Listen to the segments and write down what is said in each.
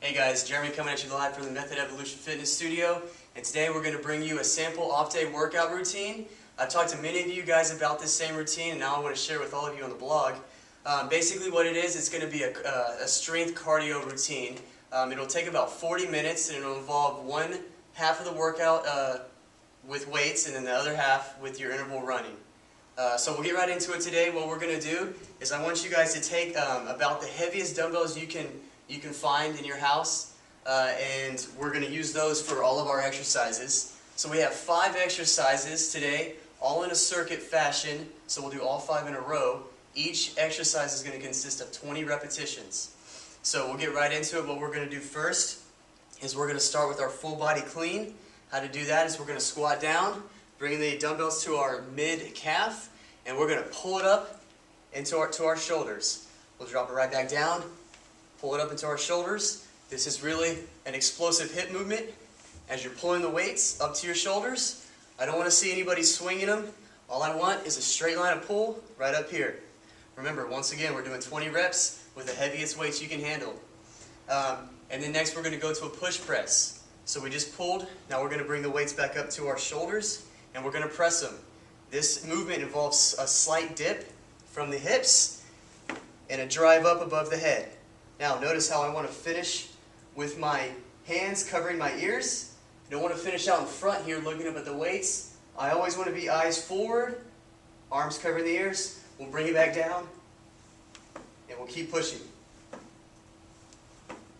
Hey guys, Jeremy coming at you live from the Method Evolution Fitness Studio, and today we're going to bring you a sample off-day workout routine. I've talked to many of you guys about this same routine, and now I want to share it with all of you on the blog. Basically what it is, it's going to be a strength cardio routine. It'll take about 40 minutes, and it'll involve one half of the workout with weights, and then the other half with your interval running. So we'll get right into it today. What we're going to do is I want you guys to take about the heaviest dumbbells you can find in your house, and we're going to use those for all of our exercises. So we have 5 exercises today, all in a circuit fashion, so we'll do all 5 in a row. Each exercise is going to consist of 20 repetitions. So we'll get right into it. What we're going to do first is we're going to start with our full body clean. How to do that is we're going to squat down, bring the dumbbells to our mid-calf, and we're going to pull it up into our shoulders. We'll drop it right back down, pull it up into our shoulders. This is really an explosive hip movement as you're pulling the weights up to your shoulders. I don't want to see anybody swinging them. All I want is a straight line of pull right up here. Remember, once again, we're doing 20 reps with the heaviest weights you can handle. And then next we're going to go to a push press. So we just pulled, now we're going to bring the weights back up to our shoulders and we're going to press them. This movement involves a slight dip from the hips and a drive up above the head. Now notice how I want to finish with my hands covering my ears. I don't want to finish out in front here looking up at the weights. I always want to be eyes forward, arms covering the ears. We'll bring it back down and we'll keep pushing.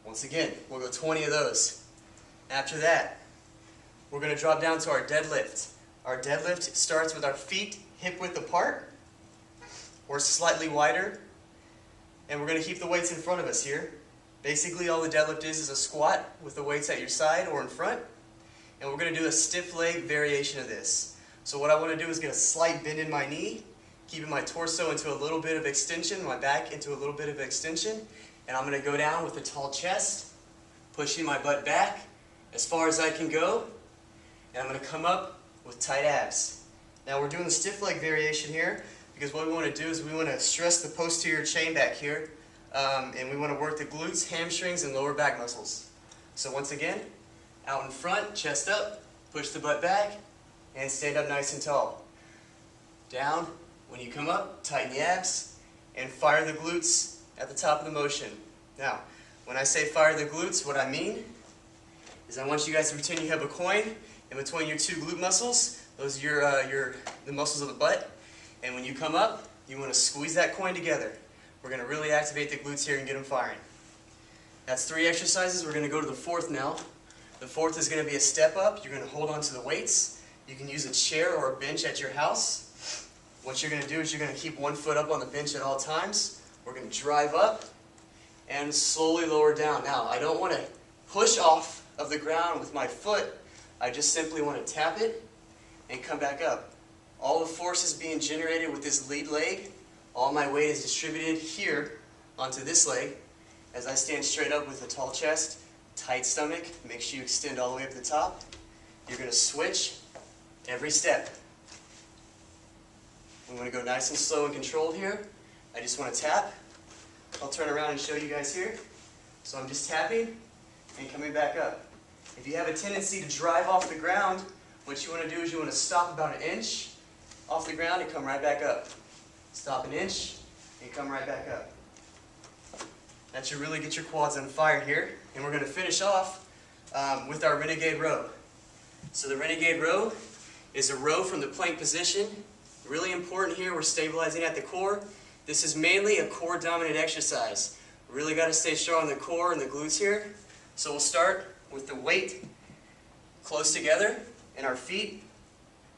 Once again, we'll go 20 of those. After that, we're going to drop down to our deadlift. Our deadlift starts with our feet hip width apart or slightly wider. And we're going to keep the weights in front of us here. Basically all the deadlift is a squat with the weights at your side or in front. And we're going to do a stiff leg variation of this. So what I want to do is get a slight bend in my knee, keeping my torso into a little bit of extension, my back into a little bit of extension. And I'm going to go down with a tall chest, pushing my butt back as far as I can go. And I'm going to come up with tight abs. Now we're doing the stiff leg variation here because what we want to do is we want to stress the posterior chain back here, and we want to work the glutes, hamstrings, and lower back muscles. So once again, out in front, chest up, push the butt back, and stand up nice and tall. Down, when you come up, tighten the abs, and fire the glutes at the top of the motion. Now, when I say fire the glutes, what I mean is I want you guys to pretend you have a coin in between your 2 glute muscles. Those are the muscles of the butt. And when you come up, you want to squeeze that coin together. We're going to really activate the glutes here and get them firing. That's 3 exercises. We're going to go to the 4th now. The 4th is going to be a step up. You're going to hold on to the weights. You can use a chair or a bench at your house. What you're going to do is you're going to keep one foot up on the bench at all times. We're going to drive up and slowly lower down. Now, I don't want to push off of the ground with my foot. I just simply want to tap it and come back up. All the force is being generated with this lead leg. All my weight is distributed here onto this leg as I stand straight up with a tall chest, tight stomach. Make sure you extend all the way up to the top. You're going to switch every step. I'm going to go nice and slow and controlled here. I just want to tap. I'll turn around and show you guys here. So I'm just tapping and coming back up. If you have a tendency to drive off the ground, what you want to do is you want to stop about 1 inch off the ground and come right back up. Stop 1 inch and come right back up. That should really get your quads on fire here. And we're going to finish off with our renegade row. So the renegade row is a row from the plank position. Really important here, we're stabilizing at the core. This is mainly a core dominant exercise. We really got to stay strong in the core and the glutes here. So we'll start with the weight close together and our feet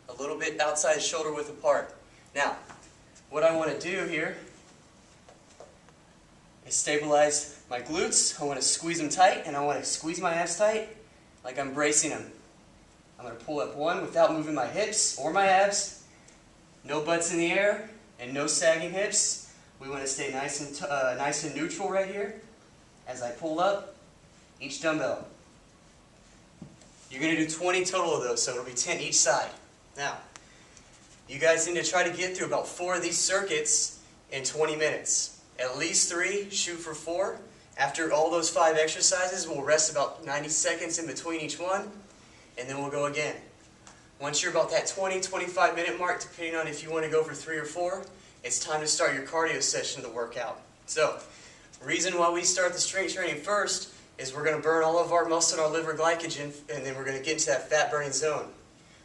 a little bit outside shoulder width apart. Now, what I want to do here is stabilize my glutes. I want to squeeze them tight, and I want to squeeze my abs tight like I'm bracing them. I'm going to pull up 1 without moving my hips or my abs. No butts in the air and no sagging hips. We want to stay nice and neutral right here as I pull up each dumbbell. You're going to do 20 total of those, so it'll be 10 each side. Now, you guys need to try to get through about 4 of these circuits in 20 minutes. At least 3, shoot for 4. After all those 5 exercises, we'll rest about 90 seconds in between each one, and then we'll go again. Once you're about that 20-25 minute mark, depending on if you want to go for 3 or 4, it's time to start your cardio session of the workout. So, the reason why we start the strength training first is we're going to burn all of our muscle and our liver glycogen, and then we're going to get into that fat burning zone.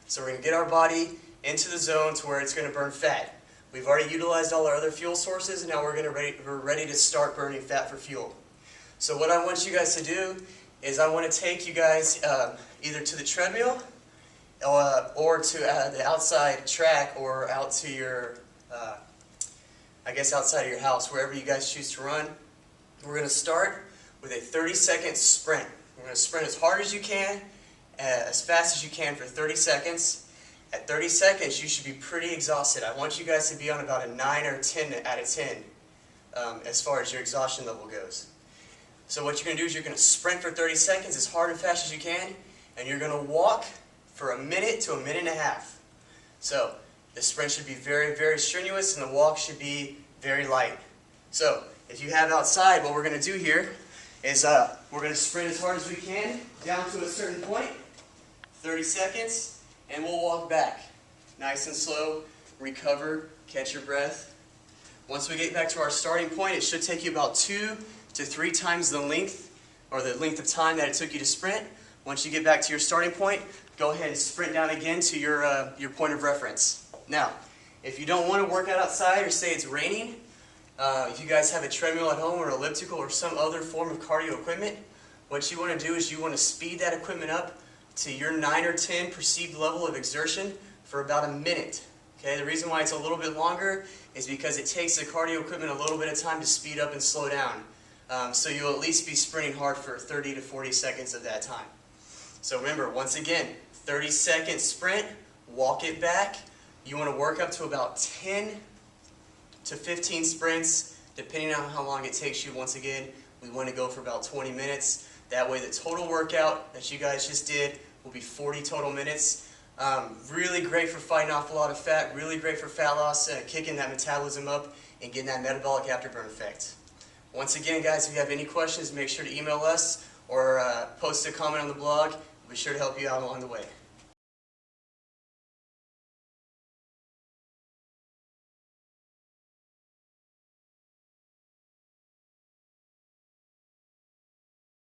So we're going to get our body into the zone to where it's going to burn fat. We've already utilized all our other fuel sources, and now we're ready to start burning fat for fuel. So what I want you guys to do is I want to take you guys either to the treadmill or to the outside track, or out to your, I guess outside of your house, wherever you guys choose to run. We're going to start with a 30-second sprint. We're going to sprint as hard as you can, as fast as you can for 30 seconds. At 30 seconds, you should be pretty exhausted. I want you guys to be on about a 9 or 10 out of 10 as far as your exhaustion level goes. So what you're going to do is you're going to sprint for 30 seconds as hard and fast as you can, and you're going to walk for a minute to a minute and a half. So the sprint should be very, very strenuous, and the walk should be very light. So if you have outside, what we're going to do here is we're going to sprint as hard as we can down to a certain point, 30 seconds, and we'll walk back. Nice and slow, recover, catch your breath. Once we get back to our starting point, it should take you about 2 to 3 times the length, or the length of time that it took you to sprint. Once you get back to your starting point, go ahead and sprint down again to your point of reference. Now, if you don't want to work out outside, or say it's raining, if you guys have a treadmill at home or elliptical or some other form of cardio equipment, what you want to do is you want to speed that equipment up to your 9 or 10 perceived level of exertion for about a minute. Okay, the reason why it's a little bit longer is because it takes the cardio equipment a little bit of time to speed up and slow down. So you'll at least be sprinting hard for 30 to 40 seconds of that time. So remember, once again, 30-second sprint, walk it back. You want to work up to about 10 to 15 sprints, depending on how long it takes you. Once again, we want to go for about 20 minutes. That way the total workout that you guys just did will be 40 total minutes. Really great for fighting off a lot of fat, really great for fat loss, kicking that metabolism up and getting that metabolic afterburn effect. Once again, guys, if you have any questions, make sure to email us or post a comment on the blog. We'll be sure to help you out along the way.